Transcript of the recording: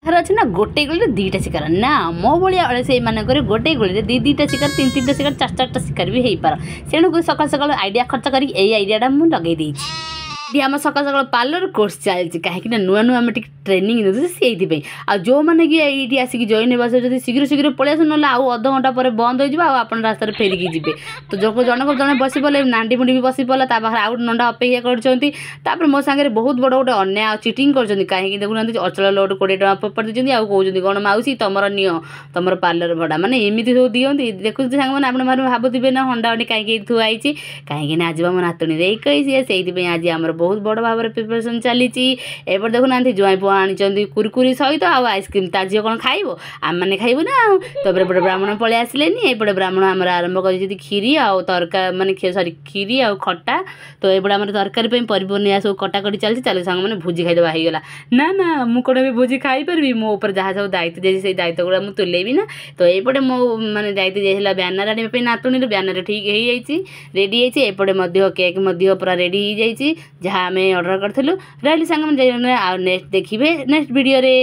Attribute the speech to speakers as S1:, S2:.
S1: अच्छे ना गोटे गोली दीटा शिकार ना मो भाया अड़े मानक गोटे गोली दीटा शिकार तीन तीन शिकार चार चार शिकार भी हो पार तेणुक सका सका आइडिया खर्च कर आइडिया मुझे लगे आम सका सका पार्लर कोर्स चलती कहीं नुआ नुआ आम ट्रेनिंग देते से आ जो मैंने कि ये आसिक जॉइन होगा जब शीघ्र शीघ्र पलि आस ना आउ अध घंटा पर बंद हो रास्तार फेरिकी जी तो जो जनक जन बस पड़े नांडी मुंडी भी बस पड़ा पाखे आउ नंडा अपेक्षा कर मो सागर बहुत बड़ गोटे अन्याय चिटिंग कर कहीं देखुना अचल लोड 20 टଙ୍କା फोपाड़ी देती आउ कहते कौन मौसी तुम नियो तुम पार्लर भड़ा माने एमती सब दिखती देखुं सांग मैंने आप भावुवे ना हंडा हंडी कहीं थुआई कहीं आज मो नातुणी 21 से आज आम बहुत बड़ भाव में प्रिपरेसन चली एपटे देखुना जुआई पुआ आनी कुरकुरी सहित आउ आइसक्रीम ता झील कौन खाइब आम मैंने खाइबू ना तब एपटे ब्राह्मण पलि आसिले एपटे ब्राह्मण आम आरंभ कर खीरी आउ तरकारी माने सरी खीरी आउ खटा तो एपटे आम तरकारी परिपनिया सब कटाकटी चलती चल सांग मैंने भोजी खाईदेवा होगा ना ना मुझे कौन भी भोजी खाई पारि मो ऊपर जहाँ सब दायित्व जाइए से दायित्व गुड़ा मुझे तुलेबी ना तो ये मो मैंने दायित्व जाइए ब्यानर आने नातुणी ब्यानर ठीक हो रेडी होपटे केक पूरा रेडी हो जहाँ आम ऑर्डर करूँ रही सांग मैंने नेक्स्ट देखिए नेक्स्ट वीडियो रे।